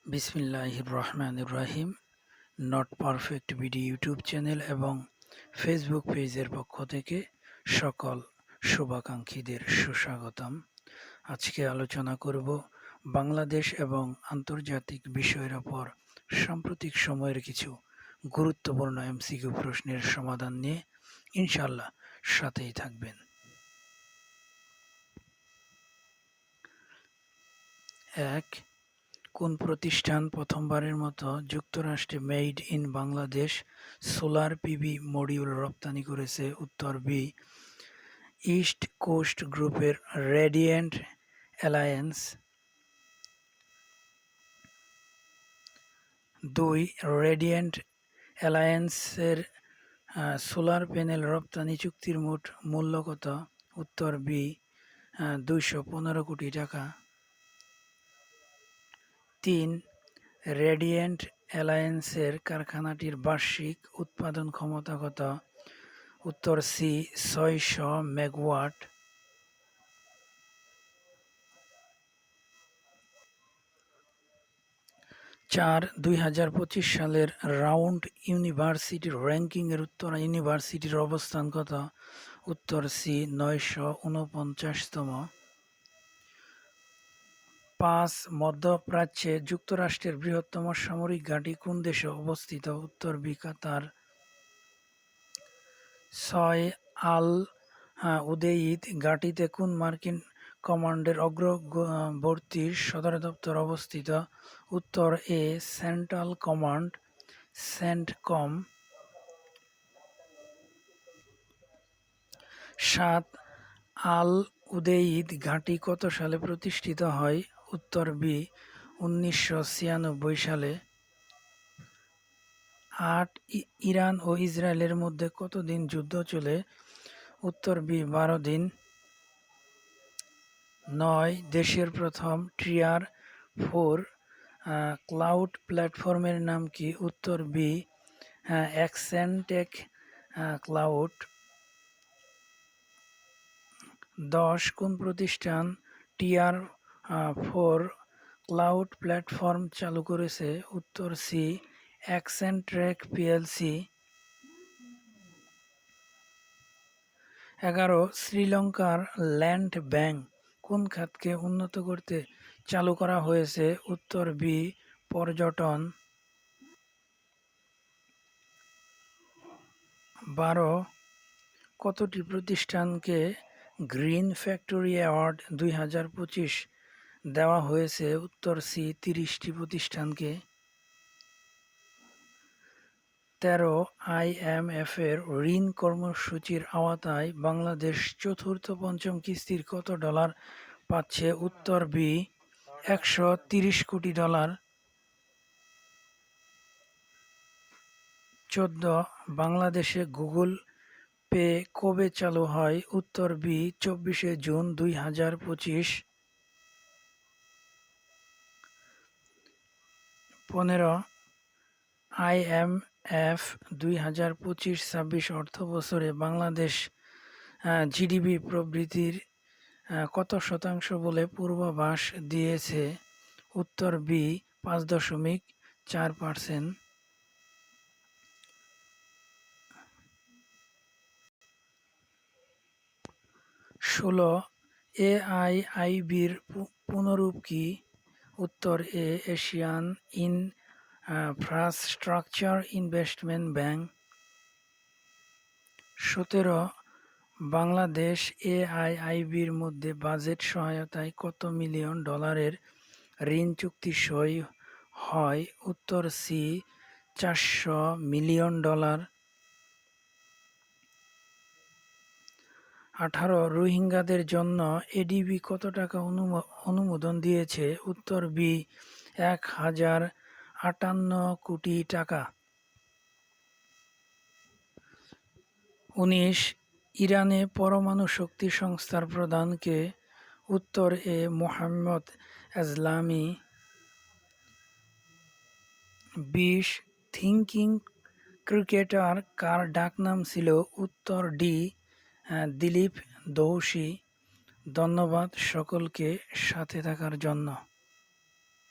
বিসমিল্লাহির রহমানির রহিম। Not Perfect BD YouTube channel এবং ফেসবুক পেজের পক্ষ থেকে সকল শুভাকাঙ্ক্ষীদের সুস্বাগতম। আজকে আলোচনা করব বাংলাদেশ এবং আন্তর্জাতিক বিষয়ের ওপর সাম্প্রতিক সময়ের কিছু গুরুত্বপূর্ণ এমসিকিউ প্রশ্নের সমাধান নিয়ে। ইনশাআল্লাহ সাথেই থাকবেন। ১. কোন প্রতিষ্ঠান প্রথমবারের মতো যুক্তরাষ্ট্রে made in Bangladesh solar PV module রপ্তানি করেছে? উত্তর বি, ইস্ট কোস্ট গ্রুপের রেডিয়েন্ট অ্যালায়েন্স। ২. রেডিয়েন্ট অ্যালায়েন্সের সোলার প্যানেল রপ্তানি চুক্তির মোট মূল্য কত? উত্তর বি, ২১৫ কোটি টাকা। ৩. রেডিয়েন্ট অ্যালায়েন্সের কারখানাটির বার্ষিক উৎপাদন ক্ষমতা কত? উত্তর সি, ৬০০ মেগাওয়াট। ৪. ২০২৫ সালের রাউন্ড ইউনিভার্সিটি র্যাঙ্কিংয়ের উত্তরা ইউনিভার্সিটির অবস্থান কত? উত্তর সি, ৯৪৯তম। ৫. মধ্যপ্রাচ্যে যুক্তরাষ্ট্রের বৃহত্তম সামরিক ঘাঁটি কোন দেশে অবস্থিত? উত্তর বি, কাতার। ৬. আল উদেইদ ঘাঁটিতে কোন মার্কিন কমান্ডের অগ্রবর্তী সদর দপ্তর অবস্থিত? উত্তর এ, সেন্ট্রাল কমান্ড, সেন্টকম। ৭. আল উদেইদ ঘাঁটি কত সালে প্রতিষ্ঠিত হয়? উত্তর বি, ১৯৯৬ সালে। ৮. ইরান ও ইসরায়েলের মধ্যে কতদিন যুদ্ধ চলে? উত্তর বি, ১২ দিন। ৯. দেশের প্রথম টিয়ার 4 ক্লাউড প্ল্যাটফর্মের নাম কি? উত্তর বি, এক্সেনটেক ক্লাউড। ১০. কোন প্রতিষ্ঠান টিয়ার 4 ক্লাউড প্ল্যাটফর্ম চালু করেছে? উত্তর সি, এক্সেনট্রেক পিএলসি। ১১. শ্রীলঙ্কার ল্যান্ড ব্যাংক কোন খাতকে উন্নত করতে চালু করা হয়েছে? উত্তর বি, পর্যটন। ১২. কতটি প্রতিষ্ঠানকে গ্রিন ফ্যাক্টরি অ্যাওয়ার্ড ২০২৫ দেওয়া হয়েছে? উত্তর সি, ৩০টি প্রতিষ্ঠানকে। ১৩. আইএমএফের ঋণ কর্মসূচির আওতায় বাংলাদেশ চতুর্থ পঞ্চম কিস্তির কত ডলার পাচ্ছে? উত্তর বি, ১৩০ কোটি ডলার। ১৪. বাংলাদেশে গুগল পে কবে চালু হয়? উত্তর বি, ২৪শে জুন ২০২৫। ১৫. আইএমএফ ২০২৫-২৬ অর্থবছরে বাংলাদেশ জিডিপি প্রবৃদ্ধির কত শতাংশ বলে পূর্বাভাস দিয়েছে? উত্তর বি, ৫.৪%। ১৬. এআইআইবির পুনরূপ কি? উত্তর A, Asian infrastructure investment bank. ১৭. Bangladesh এআইআইবির মধ্যে বাজেট সহায়তায় কত মিলিয়ন ডলারের ঋণ চুক্তি সই হয়? উত্তর সি, ৪০০ মিলিয়ন ডলার। ১৮. রোহিঙ্গাদের জন্য এডিবি কত টাকা অনুমোদন দিয়েছে? উত্তর বি, ১,০৫৮ কোটি টাকা। ১৯. ইরানে পরমাণু শক্তি সংস্থার প্রধান কে? উত্তর এ, মোহাম্মদ এজলামি। ২০. থিংকিং ক্রিকেটার কার ডাকনাম ছিল? উত্তর ডি, দিলীপ দৌসি। ধন্যবাদ সকলকে সাথে থাকার জন্য।